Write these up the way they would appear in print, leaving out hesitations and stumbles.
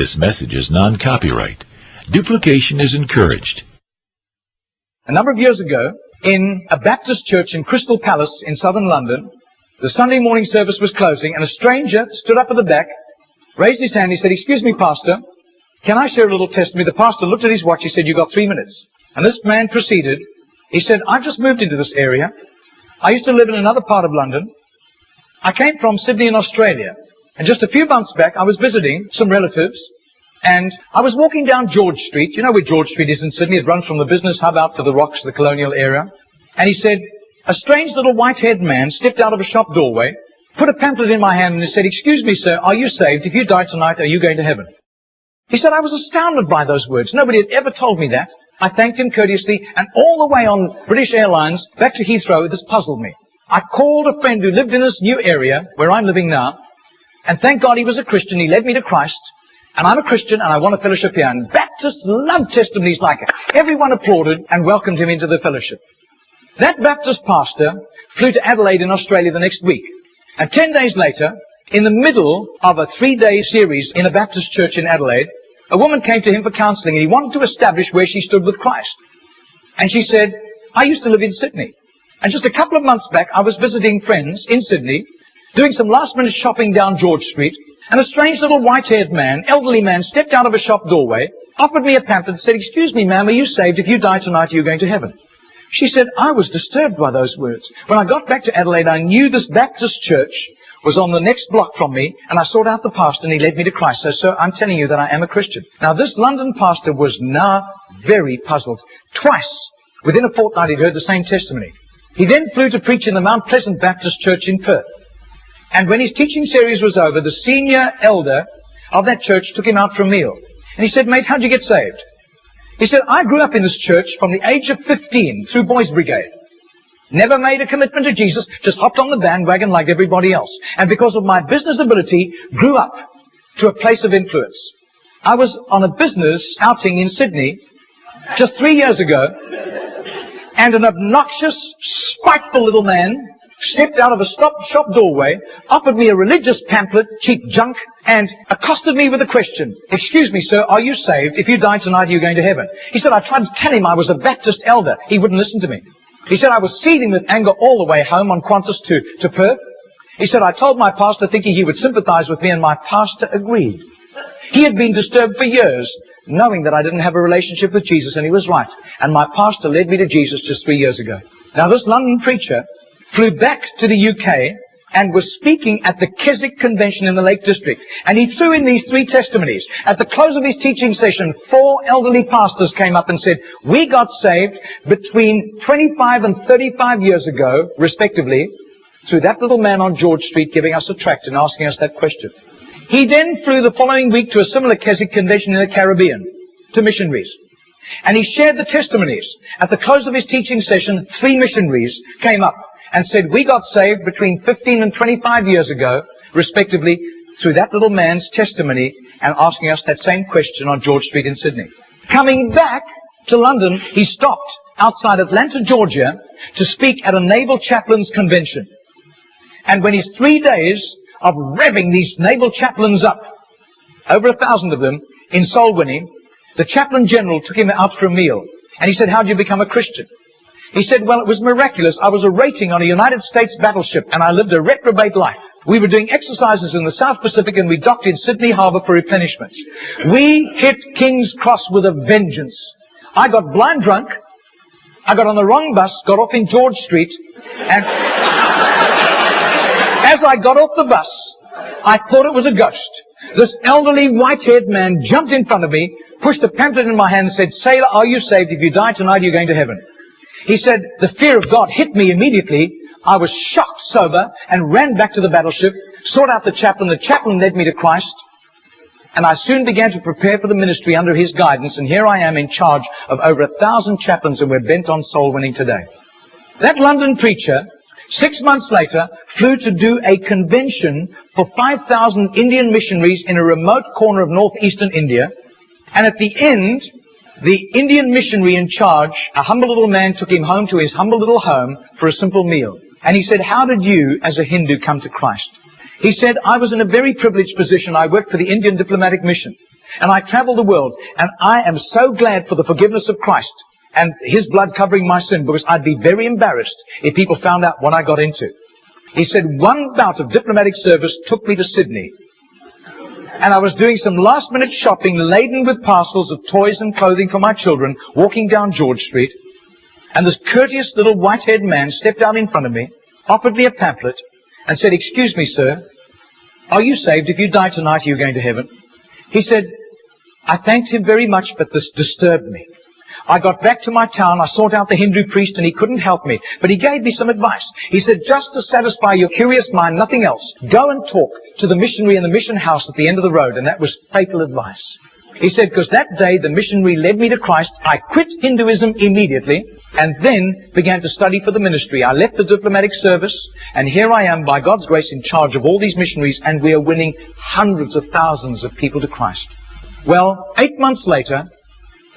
This message is non-copyright. Duplication is encouraged. A number of years ago, in a Baptist church in Crystal Palace in southern London, the Sunday morning service was closing, and a stranger stood up at the back, raised his hand, he said, "Excuse me, Pastor, can I share a little testimony?" The pastor looked at his watch, he said, "You've got 3 minutes." And this man proceeded. He said, "I've just moved into this area. I used to live in another part of London. I came from Sydney in Australia. And just a few months back, I was visiting some relatives. And I was walking down George Street. You know where George Street is in Sydney? It runs from the business hub out to the rocks, the colonial area. And he said, a strange little white-haired man stepped out of a shop doorway, put a pamphlet in my hand, and he said, "Excuse me, sir, are you saved? If you die tonight, are you going to heaven?" He said, I was astounded by those words. Nobody had ever told me that. I thanked him courteously, and all the way on British Airlines back to Heathrow, this puzzled me. I called a friend who lived in this new area where I'm living now, and thank God he was a Christian. He led me to Christ. And I'm a Christian, and I want a fellowship here. And Baptists love testimonies like it. Everyone applauded and welcomed him into the fellowship. That Baptist pastor flew to Adelaide in Australia the next week. And 10 days later, in the middle of a 3-day series in a Baptist church in Adelaide, a woman came to him for counseling, and he wanted to establish where she stood with Christ. And she said, "I used to live in Sydney. And just a couple of months back, I was visiting friends in Sydney, doing some last-minute shopping down George Street, and a strange little white-haired man, elderly man, stepped out of a shop doorway, offered me a pamphlet, and said, 'Excuse me, ma'am, are you saved? If you die tonight, are you going to heaven?'" She said, I was disturbed by those words. When I got back to Adelaide, I knew this Baptist church was on the next block from me, and I sought out the pastor, and he led me to Christ. So, sir, I'm telling you that I am a Christian. Now, this London pastor was now very puzzled. Twice, within a fortnight, he'd heard the same testimony. He then flew to preach in the Mount Pleasant Baptist Church in Perth. And when his teaching series was over, the senior elder of that church took him out for a meal. And he said, "Mate, how'd you get saved?" He said, "I grew up in this church from the age of 15 through Boys Brigade. Never made a commitment to Jesus, just hopped on the bandwagon like everybody else. And because of my business ability, grew up to a place of influence. I was on a business outing in Sydney just 3 years ago, and an obnoxious, spiteful little man stepped out of a shop doorway, offered me a religious pamphlet, cheap junk, and accosted me with a question. 'Excuse me, sir, are you saved? If you die tonight, are you going to heaven?' He said, I tried to tell him I was a Baptist elder. He wouldn't listen to me. He said, I was seething with anger all the way home on Qantas to Perth. He said, I told my pastor thinking he would sympathize with me, and my pastor agreed. He had been disturbed for years, knowing that I didn't have a relationship with Jesus, and he was right. And my pastor led me to Jesus just 3 years ago." Now, this London preacher flew back to the UK and was speaking at the Keswick Convention in the Lake District. And he threw in these 3 testimonies. At the close of his teaching session, 4 elderly pastors came up and said, "We got saved between 25 and 35 years ago, respectively, through that little man on George Street giving us a tract and asking us that question." He then flew the following week to a similar Keswick Convention in the Caribbean, to missionaries. And he shared the testimonies. At the close of his teaching session, 3 missionaries came up and said, "We got saved between 15 and 25 years ago, respectively, through that little man's testimony and asking us that same question on George Street in Sydney." Coming back to London, he stopped outside Atlanta, Georgia, to speak at a naval chaplains convention. And when his 3 days of revving these naval chaplains up, over 1,000 of them, in soul winning, the chaplain general took him out for a meal. And he said, "How did you become a Christian?" He said, "Well, it was miraculous. I was a rating on a United States battleship, and I lived a reprobate life. We were doing exercises in the South Pacific, and we docked in Sydney Harbour for replenishments. We hit King's Cross with a vengeance. I got blind drunk. I got on the wrong bus, got off in George Street, and as I got off the bus, I thought it was a ghost. This elderly, white-haired man jumped in front of me, pushed a pamphlet in my hand, and said, 'Sailor, are you saved? If you die tonight, you're going to heaven.' He said, the fear of God hit me immediately. I was shocked sober and ran back to the battleship, sought out the chaplain. The chaplain led me to Christ. And I soon began to prepare for the ministry under his guidance. And here I am in charge of over 1,000 chaplains, and we're bent on soul winning today." That London preacher, 6 months later, flew to do a convention for 5,000 Indian missionaries in a remote corner of northeastern India. And at the end, the Indian missionary in charge, a humble little man, took him home to his humble little home for a simple meal. And he said, "How did you, as a Hindu, come to Christ?" He said, "I was in a very privileged position. I worked for the Indian diplomatic mission. And I travel the world, and I am so glad for the forgiveness of Christ and His blood covering my sin, because I'd be very embarrassed if people found out what I got into. He said, one bout of diplomatic service took me to Sydney. And I was doing some last-minute shopping laden with parcels of toys and clothing for my children, walking down George Street. And this courteous little white-haired man stepped out in front of me, offered me a pamphlet, and said, "Excuse me, sir, are you saved? If you die tonight, are you going to heaven?" He said, I thanked him very much, but this disturbed me. I got back to my town, I sought out the Hindu priest, and he couldn't help me. But he gave me some advice. He said, just to satisfy your curious mind, nothing else, go and talk to the missionary in the mission house at the end of the road. And that was fatal advice. He said, because that day the missionary led me to Christ. I quit Hinduism immediately and then began to study for the ministry. I left the diplomatic service, and here I am, by God's grace, in charge of all these missionaries, and we are winning hundreds of thousands of people to Christ. Well, 8 months later,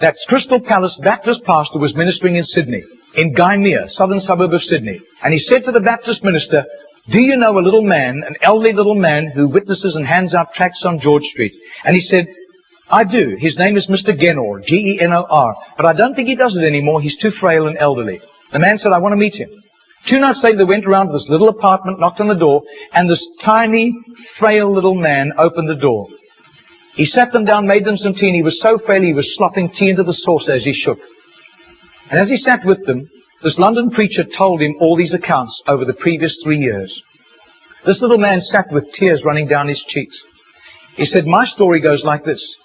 that Crystal Palace Baptist pastor was ministering in Sydney, in Genor, southern suburb of Sydney. And he said to the Baptist minister, do you know a little man, an elderly little man who witnesses and hands out tracts on George Street? And he said, I do. His name is Mr. Genor, Genor. But I don't think he does it anymore. He's too frail and elderly. The man said, I want to meet him. 2 nights later, they went around to this little apartment, knocked on the door, and this tiny, frail little man opened the door. He sat them down, made them some tea, and he was so frail he was slopping tea into the saucer as he shook. And as he sat with them, this London preacher told him all these accounts over the previous 3 years. This little man sat with tears running down his cheeks. He said, my story goes like this.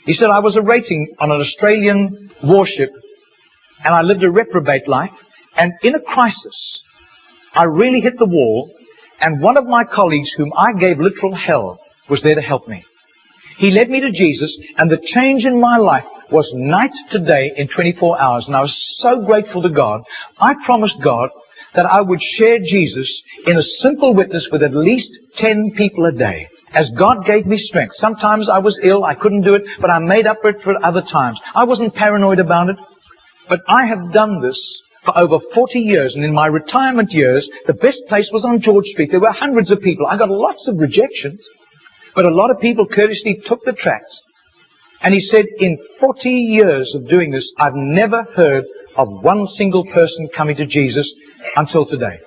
He said, I was a rating on an Australian warship, and I lived a reprobate life, and in a crisis, I really hit the wall, and one of my colleagues, whom I gave literal hell, was there to help me. He led me to Jesus, and the change in my life was night to day in 24 hours, and I was so grateful to God. I promised God that I would share Jesus in a simple witness with at least 10 people a day, as God gave me strength. Sometimes I was ill, I couldn't do it, but I made up for it for other times. I wasn't paranoid about it, but I have done this for over 40 years, and in my retirement years, the best place was on George Street. There were hundreds of people. I got lots of rejections, but a lot of people courteously took the tracts. And he said, in 40 years of doing this, I've never heard of one single person coming to Jesus until today.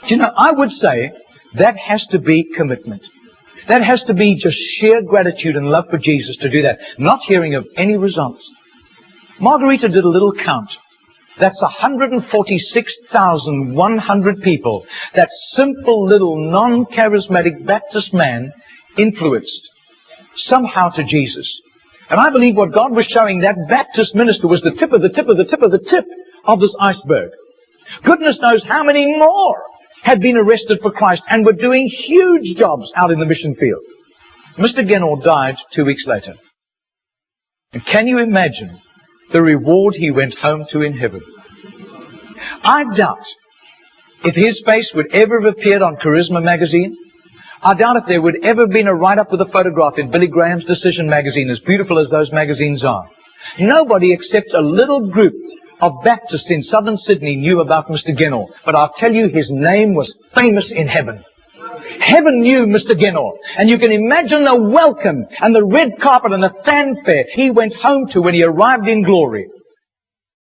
Do you know, I would say that has to be commitment. That has to be just sheer gratitude and love for Jesus to do that, not hearing of any results. Margarita did a little count. That's 146,100 people that simple little non-charismatic Baptist man influenced somehow to Jesus. And I believe what God was showing that Baptist minister was the tip of the tip of the tip of the tip of this iceberg. Goodness knows how many more had been arrested for Christ and were doing huge jobs out in the mission field. Mr. Genor died 2 weeks later. And can you imagine the reward he went home to in heaven? I doubt if his face would ever have appeared on Charisma magazine. I doubt if there would ever have been a write-up with a photograph in Billy Graham's Decision magazine, as beautiful as those magazines are. Nobody except a little group of Baptists in southern Sydney knew about Mr. Genor. But I'll tell you, his name was famous in heaven. Heaven knew Mr. Genor. And you can imagine the welcome and the red carpet and the fanfare he went home to when he arrived in glory.